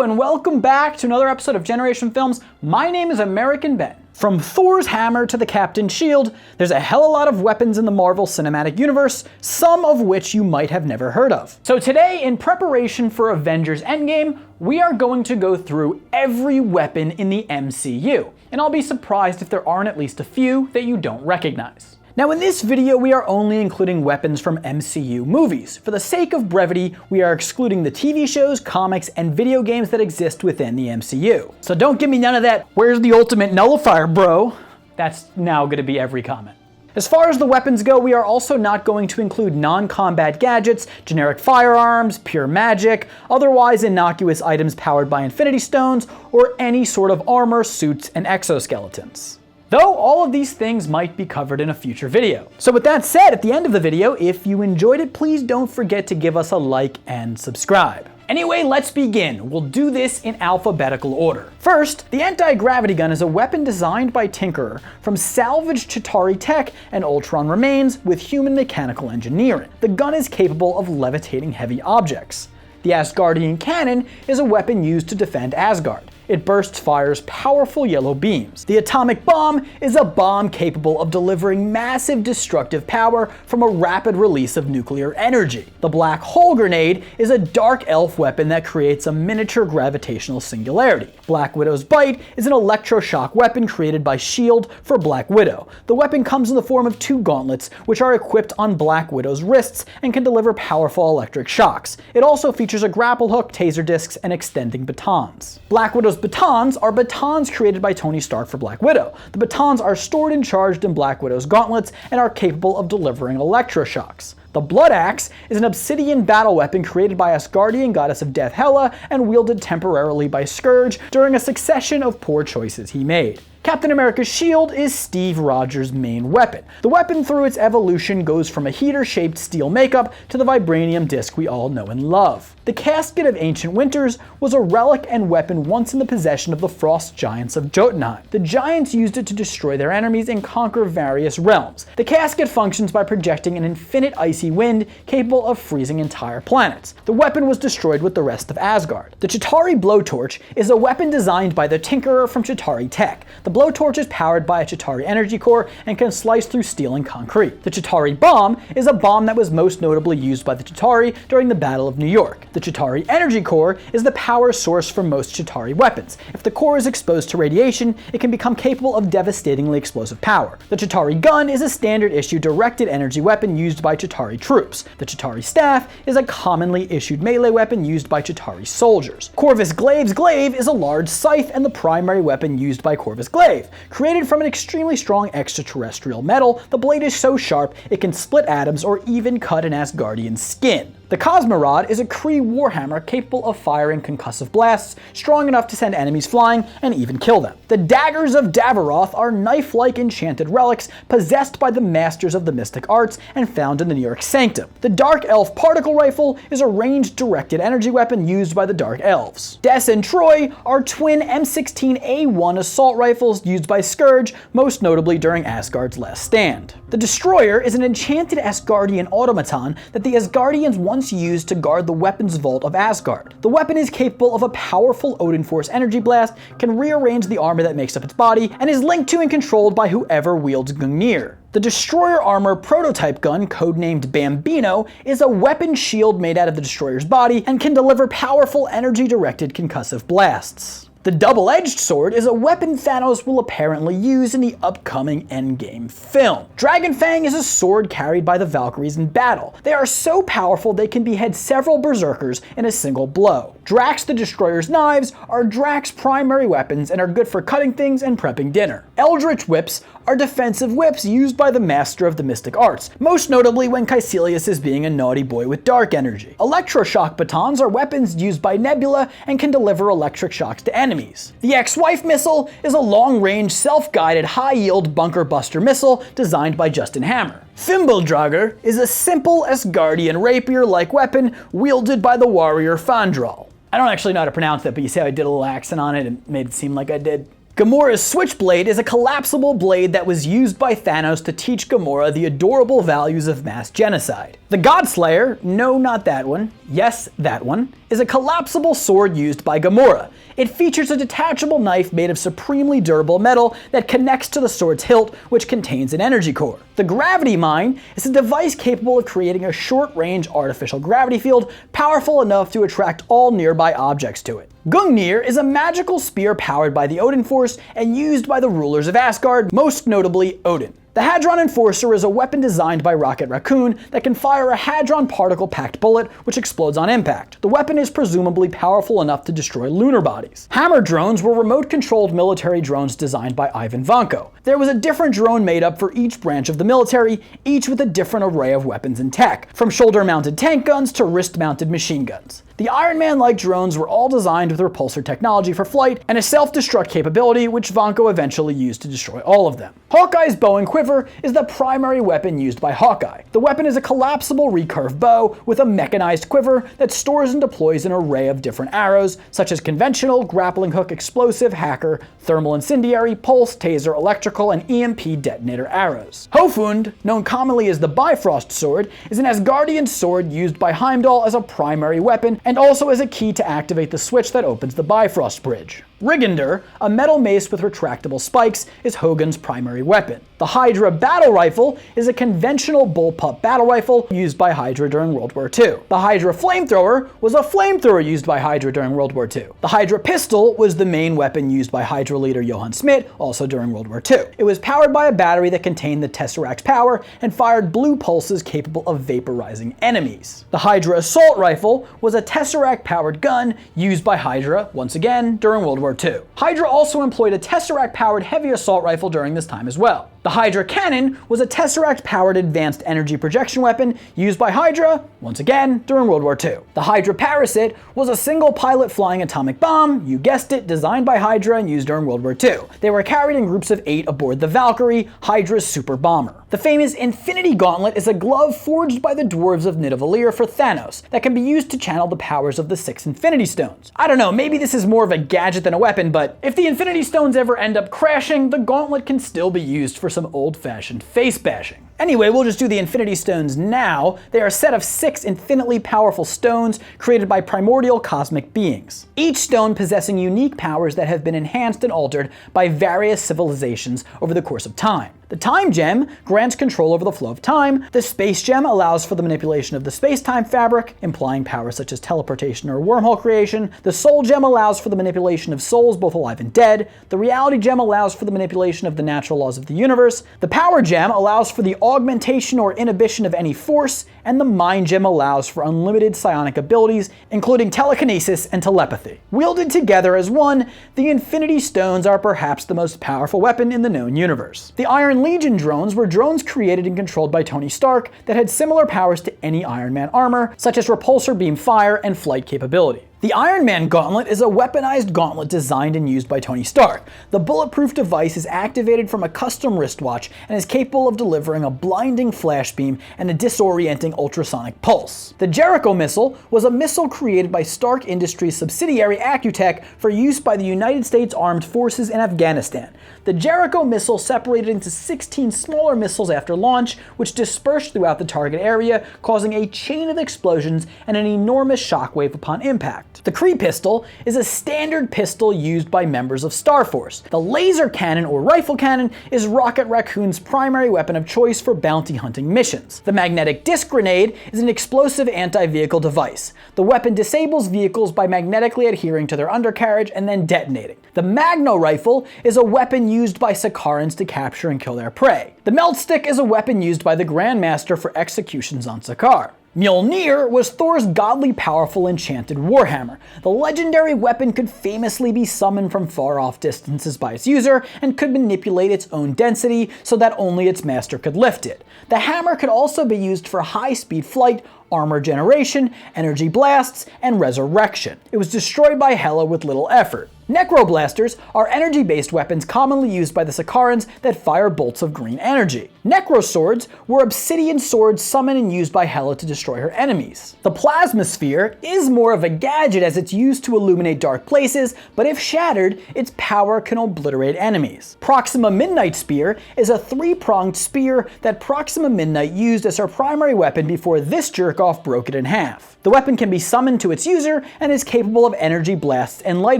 and welcome back to another episode of Generation Films. My name is American Ben. From Thor's hammer to the Captain Shield, there's a hell of a lot of weapons in the Marvel Cinematic Universe, some of which you might have never heard of. So today, in preparation for Avengers Endgame, we are going to go through every weapon in the MCU, and I'll be surprised if there aren't at least a few that you don't recognize. Now in this video, we are only including weapons from MCU movies. For the sake of brevity, we are excluding the TV shows, comics, and video games that exist within the MCU. So don't give me none of that, "Where's the ultimate nullifier, bro?" That's now gonna be every comment. As far as the weapons go, we are also not going to include non-combat gadgets, generic firearms, pure magic, otherwise innocuous items powered by Infinity Stones, or any sort of armor, suits, and exoskeletons. Though all of these things might be covered in a future video. So with that said, at the end of the video, if you enjoyed it, please don't forget to give us a like and subscribe. Anyway, let's begin. We'll do this in alphabetical order. First, the anti-gravity gun is a weapon designed by Tinkerer from salvaged Chitauri tech and Ultron remains with human mechanical engineering. The gun is capable of levitating heavy objects. The Asgardian cannon is a weapon used to defend Asgard. It bursts fire's powerful yellow beams. The atomic bomb is a bomb capable of delivering massive destructive power from a rapid release of nuclear energy. The black hole grenade is a dark elf weapon that creates a miniature gravitational singularity. Black Widow's bite is an electroshock weapon created by S.H.I.E.L.D. for Black Widow. The weapon comes in the form of two gauntlets, which are equipped on Black Widow's wrists and can deliver powerful electric shocks. It also features a grapple hook, taser discs, and extending batons. Black Widow's batons are batons created by Tony Stark for Black Widow. The batons are stored and charged in Black Widow's gauntlets and are capable of delivering electroshocks. The Blood Axe is an obsidian battle weapon created by Asgardian goddess of death Hela and wielded temporarily by Scourge during a succession of poor choices he made. Captain America's shield is Steve Rogers' main weapon. The weapon through its evolution goes from a heater-shaped steel makeup to the vibranium disc we all know and love. The Casket of Ancient Winters was a relic and weapon once in the possession of the Frost Giants of Jotunheim. The Giants used it to destroy their enemies and conquer various realms. The casket functions by projecting an infinite icy wind capable of freezing entire planets. The weapon was destroyed with the rest of Asgard. The Chitauri blowtorch is a weapon designed by the Tinkerer from Chitauri tech. The blowtorch is powered by a Chitauri energy core and can slice through steel and concrete. The Chitauri bomb is a bomb that was most notably used by the Chitauri during the Battle of New York. The Chitauri energy core is the power source for most Chitauri weapons. If the core is exposed to radiation, it can become capable of devastatingly explosive power. The Chitauri gun is a standard issue directed energy weapon used by Chitauri troops. The Chitauri staff is a commonly issued melee weapon used by Chitauri soldiers. Corvus Glaive's glaive is a large scythe and the primary weapon used by Corvus Glaive. Created from an extremely strong extraterrestrial metal, the blade is so sharp it can split atoms or even cut an Asgardian skin. The Cosmorod is a Kree warhammer capable of firing concussive blasts strong enough to send enemies flying and even kill them. The Daggers of Davaroth are knife-like enchanted relics possessed by the masters of the mystic arts and found in the New York Sanctum. The Dark Elf particle rifle is a ranged-directed energy weapon used by the Dark Elves. Des and Troy are twin M16A1 assault rifles used by Scourge, most notably during Asgard's last stand. The Destroyer is an enchanted Asgardian automaton that the Asgardians once used to guard the weapons vault of Asgard. The weapon is capable of a powerful Odin Force energy blast, can rearrange the armor that makes up its body, and is linked to and controlled by whoever wields Gungnir. The Destroyer Armor prototype gun, codenamed Bambino, is a weapon shield made out of the Destroyer's body and can deliver powerful energy-directed concussive blasts. The double-edged sword is a weapon Thanos will apparently use in the upcoming Endgame film. Dragonfang is a sword carried by the Valkyries in battle. They are so powerful they can behead several berserkers in a single blow. Drax the Destroyer's knives are Drax's primary weapons and are good for cutting things and prepping dinner. Eldritch whips are defensive whips used by the master of the mystic arts, most notably when Caecilius is being a naughty boy with dark energy. Electroshock batons are weapons used by Nebula and can deliver electric shocks to enemies. The ex-wife missile is a long-range, self-guided, high-yield bunker buster missile designed by Justin Hammer. Fimbuldragr is a simple Asgardian rapier-like weapon wielded by the warrior Fandral. I don't actually know how to pronounce that, but you see how I did a little accent on it and made it seem like I did? Gamora's Switchblade is a collapsible blade that was used by Thanos to teach Gamora the adorable values of mass genocide. The Godslayer, no not that one, yes that one, is a collapsible sword used by Gamora. It features a detachable knife made of supremely durable metal that connects to the sword's hilt, which contains an energy core. The Gravity Mine is a device capable of creating a short-range artificial gravity field powerful enough to attract all nearby objects to it. Gungnir is a magical spear powered by the Odin Force and used by the rulers of Asgard, most notably Odin. The Hadron Enforcer is a weapon designed by Rocket Raccoon that can fire a hadron particle-packed bullet which explodes on impact. The weapon is presumably powerful enough to destroy lunar bodies. Hammer drones were remote-controlled military drones designed by Ivan Vanko. There was a different drone made up for each branch of the military, each with a different array of weapons and tech, from shoulder-mounted tank guns to wrist-mounted machine guns. The Iron Man-like drones were all designed with repulsor technology for flight and a self-destruct capability which Vanko eventually used to destroy all of them. Hawkeye's bow and quiver is the primary weapon used by Hawkeye. The weapon is a collapsible recurve bow with a mechanized quiver that stores and deploys an array of different arrows, such as conventional, grappling hook, explosive, hacker, thermal incendiary, pulse, taser, electrical, and EMP detonator arrows. Hofund, known commonly as the Bifrost sword, is an Asgardian sword used by Heimdall as a primary weapon and also as a key to activate the switch that opens the Bifrost Bridge. Rigander, a metal mace with retractable spikes, is Hogun's primary weapon. The Hydra battle rifle is a conventional bullpup battle rifle used by Hydra during World War II. The Hydra flamethrower was a flamethrower used by Hydra during World War II. The Hydra pistol was the main weapon used by Hydra leader Johann Schmidt, also during World War II. It was powered by a battery that contained the Tesseract's power and fired blue pulses capable of vaporizing enemies. The Hydra assault rifle was a Tesseract-powered gun used by Hydra, once again, during World War II. Hydra also employed a Tesseract-powered heavy assault rifle during this time as well. The Hydra cannon was a Tesseract-powered advanced energy projection weapon used by Hydra, once again, during World War II. The Hydra Parasite was a single-pilot flying atomic bomb, you guessed it, designed by Hydra and used during World War II. They were carried in groups of 8 aboard the Valkyrie, Hydra's super bomber. The famous Infinity Gauntlet is a glove forged by the dwarves of Nidavellir for Thanos that can be used to channel the powers of the 6 Infinity Stones. I don't know, maybe this is more of a gadget than a weapon, but if the Infinity Stones ever end up crashing, the gauntlet can still be used for some old-fashioned face bashing. Anyway, we'll just do the Infinity Stones now. They are a set of 6 infinitely powerful stones created by primordial cosmic beings. Each stone possessing unique powers that have been enhanced and altered by various civilizations over the course of time. The Time Gem grants control over the flow of time. The Space Gem allows for the manipulation of the space-time fabric, implying powers such as teleportation or wormhole creation. The Soul Gem allows for the manipulation of souls both alive and dead. The Reality Gem allows for the manipulation of the natural laws of the universe. The Power Gem allows for the augmentation or inhibition of any force, and the Mind Gem allows for unlimited psionic abilities, including telekinesis and telepathy. Wielded together as one, the Infinity Stones are perhaps the most powerful weapon in the known universe. The Iron Legion drones were drones created and controlled by Tony Stark that had similar powers to any Iron Man armor, such as repulsor beam fire and flight capability. The Iron Man Gauntlet is a weaponized gauntlet designed and used by Tony Stark. The bulletproof device is activated from a custom wristwatch and is capable of delivering a blinding flash beam and a disorienting ultrasonic pulse. The Jericho missile was a missile created by Stark Industries subsidiary Accutech for use by the United States Armed Forces in Afghanistan. The Jericho missile separated into 16 smaller missiles after launch, which dispersed throughout the target area, causing a chain of explosions and an enormous shockwave upon impact. The Kree pistol is a standard pistol used by members of Star Force. The laser cannon or rifle cannon is Rocket Raccoon's primary weapon of choice for bounty hunting missions. The magnetic disc grenade is an explosive anti-vehicle device. The weapon disables vehicles by magnetically adhering to their undercarriage and then detonating. The Magno rifle is a weapon used by Sakarans to capture and kill their prey. The Melt Stick is a weapon used by the Grandmaster for executions on Sakaar. Mjolnir was Thor's godly powerful enchanted warhammer. The legendary weapon could famously be summoned from far-off distances by its user and could manipulate its own density so that only its master could lift it. The hammer could also be used for high-speed flight, armor generation, energy blasts, and resurrection. It was destroyed by Hela with little effort. Necroblasters are energy-based weapons commonly used by the Sakarans that fire bolts of green energy. Necroswords were obsidian swords summoned and used by Hela to destroy her enemies. The Plasma Sphere is more of a gadget as it's used to illuminate dark places, but if shattered, its power can obliterate enemies. Proxima Midnight Spear is a 3-pronged spear that Proxima Midnight used as her primary weapon before this jerk-off broke it in half. The weapon can be summoned to its user and is capable of energy blasts and light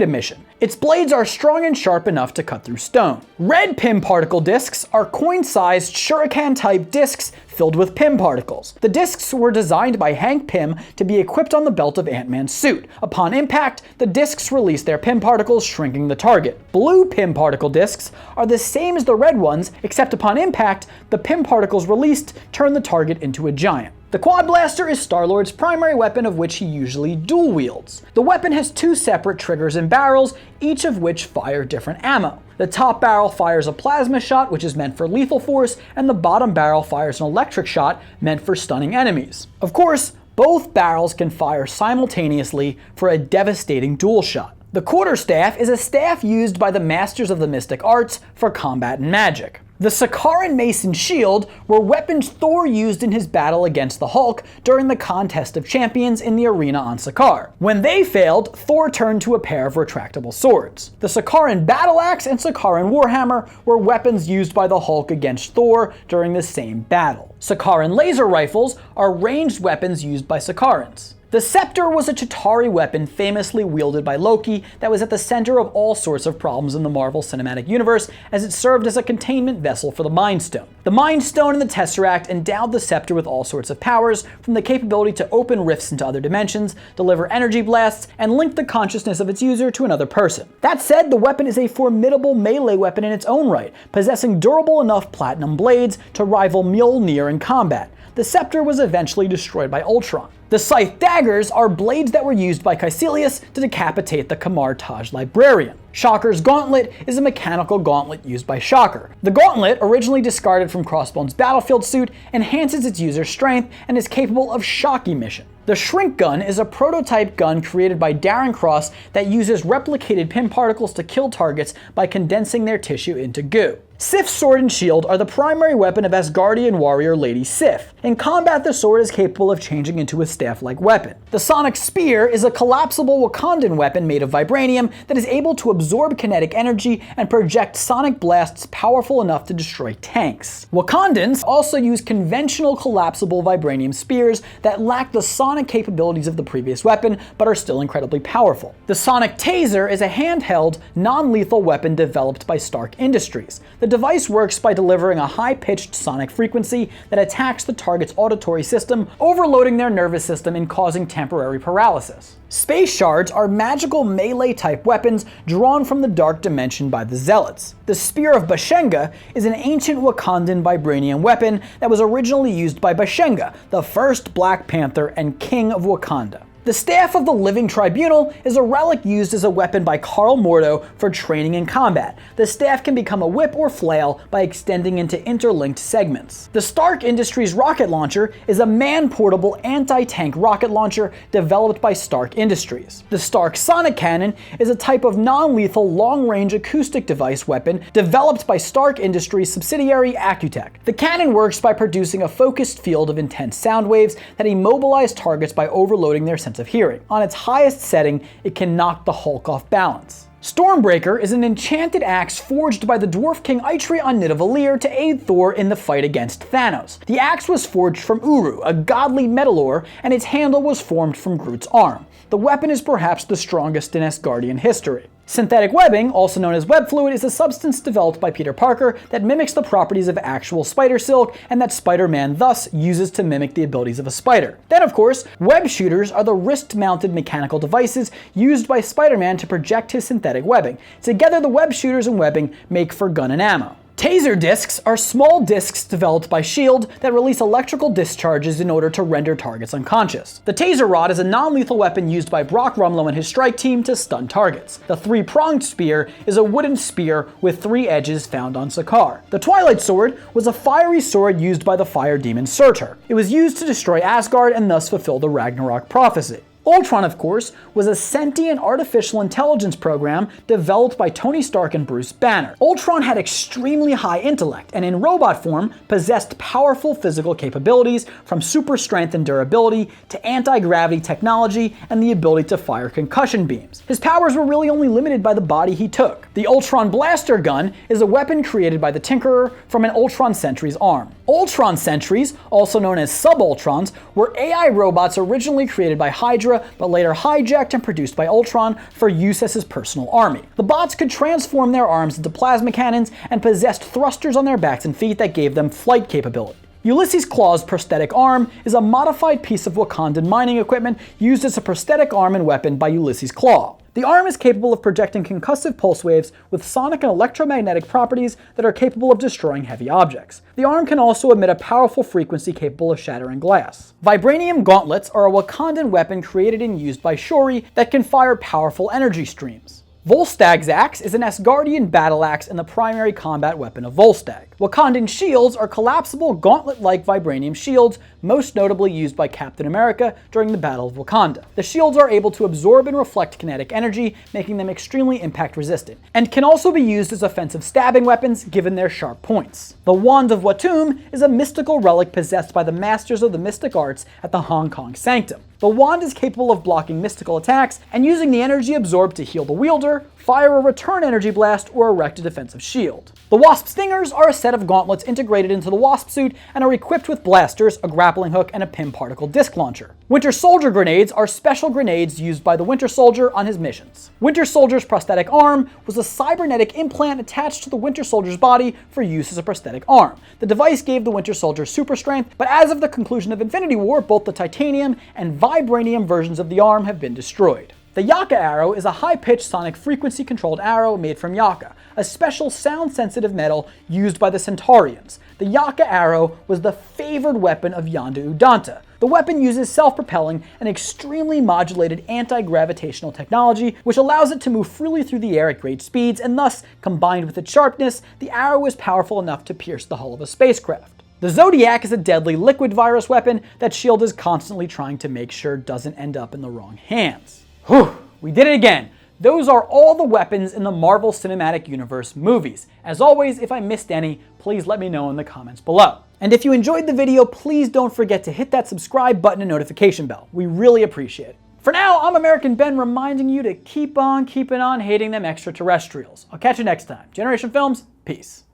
emission. Its blades are strong and sharp enough to cut through stone. Red Pym particle discs are coin-sized shuriken-type discs filled with Pym particles. The discs were designed by Hank Pym to be equipped on the belt of Ant-Man's suit. Upon impact, the discs release their Pym particles, shrinking the target. Blue Pym particle discs are the same as the red ones, except upon impact, the Pym particles released turn the target into a giant. The Quad Blaster is Starlord's primary weapon, of which he usually dual wields. The weapon has 2 separate triggers and barrels, each of which fire different ammo. The top barrel fires a plasma shot, which is meant for lethal force, and the bottom barrel fires an electric shot, meant for stunning enemies. Of course, both barrels can fire simultaneously for a devastating dual shot. The Quarterstaff is a staff used by the Masters of the Mystic Arts for combat and magic. The Sakaran Mace and Shield were weapons Thor used in his battle against the Hulk during the Contest of Champions in the arena on Sakaar. When they failed, Thor turned to a pair of retractable swords. The Sakaran Battle Axe and Sakaran Warhammer were weapons used by the Hulk against Thor during the same battle. Sakaran laser rifles are ranged weapons used by Sakarans. The Scepter was a Chitauri weapon famously wielded by Loki that was at the center of all sorts of problems in the Marvel Cinematic Universe, as it served as a containment vessel for the Mind Stone. The Mind Stone and the Tesseract endowed the Scepter with all sorts of powers, from the capability to open rifts into other dimensions, deliver energy blasts, and link the consciousness of its user to another person. That said, the weapon is a formidable melee weapon in its own right, possessing durable enough platinum blades to rival Mjolnir in combat. The Scepter was eventually destroyed by Ultron. The Scythe Daggers are blades that were used by Caecilius to decapitate the Kamar Taj Librarian. Shocker's Gauntlet is a mechanical gauntlet used by Shocker. The gauntlet, originally discarded from Crossbone's battlefield suit, enhances its user's strength and is capable of shock emission. The Shrink Gun is a prototype gun created by Darren Cross that uses replicated Pym particles to kill targets by condensing their tissue into goo. Sif's sword and shield are the primary weapon of Asgardian warrior Lady Sif. In combat, the sword is capable of changing into a staff-like weapon. The Sonic Spear is a collapsible Wakandan weapon made of vibranium that is able to absorb kinetic energy and project sonic blasts powerful enough to destroy tanks. Wakandans also use conventional collapsible vibranium spears that lack the sonic capabilities of the previous weapon, but are still incredibly powerful. The Sonic Taser is a handheld, non-lethal weapon developed by Stark Industries. The device works by delivering a high-pitched sonic frequency that attacks the target's auditory system, overloading their nervous system and causing temporary paralysis. Space Shards are magical melee-type weapons drawn from the Dark Dimension by the Zealots. The Spear of Bashenga is an ancient Wakandan vibranium weapon that was originally used by Bashenga, the first Black Panther and King of Wakanda. The Staff of the Living Tribunal is a relic used as a weapon by Karl Mordo for training in combat. The staff can become a whip or flail by extending into interlinked segments. The Stark Industries rocket launcher is a man-portable anti-tank rocket launcher developed by Stark Industries. The Stark Sonic Cannon is a type of non-lethal long-range acoustic device weapon developed by Stark Industries subsidiary Accutech. The cannon works by producing a focused field of intense sound waves that immobilize targets by overloading their sense of hearing. On its highest setting, it can knock the Hulk off balance. Stormbreaker is an enchanted axe forged by the Dwarf King Eitri on Nidavellir to aid Thor in the fight against Thanos. The axe was forged from Uru, a godly metalore, and its handle was formed from Groot's arm. The weapon is perhaps the strongest in Asgardian history. Synthetic webbing, also known as web fluid, is a substance developed by Peter Parker that mimics the properties of actual spider silk and that Spider-Man thus uses to mimic the abilities of a spider. Then, of course, web shooters are the wrist-mounted mechanical devices used by Spider-Man to project his synthetic webbing. Together, the web shooters and webbing make for gun and ammo. Taser discs are small discs developed by S.H.I.E.L.D. that release electrical discharges in order to render targets unconscious. The taser rod is a non-lethal weapon used by Brock Rumlow and his strike team to stun targets. The three-pronged spear is a wooden spear with three edges found on Sakaar. The Twilight Sword was a fiery sword used by the fire demon Surtur. It was used to destroy Asgard and thus fulfill the Ragnarok prophecy. Ultron, of course, was a sentient artificial intelligence program developed by Tony Stark and Bruce Banner. Ultron had extremely high intellect and in robot form possessed powerful physical capabilities from super strength and durability to anti-gravity technology and the ability to fire concussion beams. His powers were really only limited by the body he took. The Ultron Blaster Gun is a weapon created by the Tinkerer from an Ultron Sentry's arm. Ultron Sentries, also known as Sub-Ultrons, were AI robots originally created by Hydra but later hijacked and produced by Ultron for use as his personal army. The bots could transform their arms into plasma cannons and possessed thrusters on their backs and feet that gave them flight capability. Ulysses Claw's prosthetic arm is a modified piece of Wakandan mining equipment used as a prosthetic arm and weapon by Ulysses Claw. The arm is capable of projecting concussive pulse waves with sonic and electromagnetic properties that are capable of destroying heavy objects. The arm can also emit a powerful frequency capable of shattering glass. Vibranium gauntlets are a Wakandan weapon created and used by Shuri that can fire powerful energy streams. Volstag's axe is an Asgardian battle axe and the primary combat weapon of Volstagg. Wakandan shields are collapsible gauntlet-like vibranium shields, most notably used by Captain America during the Battle of Wakanda. The shields are able to absorb and reflect kinetic energy, making them extremely impact resistant, and can also be used as offensive stabbing weapons given their sharp points. The Wand of Watum is a mystical relic possessed by the Masters of the Mystic Arts at the Hong Kong Sanctum. The wand is capable of blocking mystical attacks and using the energy absorbed to heal the wielder, fire a return energy blast, or erect a defensive shield. The Wasp Stingers are a set of gauntlets integrated into the Wasp suit and are equipped with blasters, a grappling hook, and a Pym particle disc launcher. Winter Soldier grenades are special grenades used by the Winter Soldier on his missions. Winter Soldier's prosthetic arm was a cybernetic implant attached to the Winter Soldier's body for use as a prosthetic arm. The device gave the Winter Soldier super strength, but as of the conclusion of Infinity War, both the titanium and vibranium versions of the arm have been destroyed. The Yaka arrow is a high-pitched sonic frequency-controlled arrow made from Yaka, a special sound-sensitive metal used by the Centaurians. The Yaka arrow was the favored weapon of Yondu Udanta. The weapon uses self-propelling and extremely modulated anti-gravitational technology, which allows it to move freely through the air at great speeds, and thus, combined with its sharpness, the arrow is powerful enough to pierce the hull of a spacecraft. The Zodiac is a deadly liquid virus weapon that S.H.I.E.L.D. is constantly trying to make sure doesn't end up in the wrong hands. Whew, we did it again. Those are all the weapons in the Marvel Cinematic Universe movies. As always, if I missed any, please let me know in the comments below. And if you enjoyed the video, please don't forget to hit that subscribe button and notification bell. We really appreciate it. For now, I'm American Ben reminding you to keep on keeping on hating them extraterrestrials. I'll catch you next time. Generation Films, peace.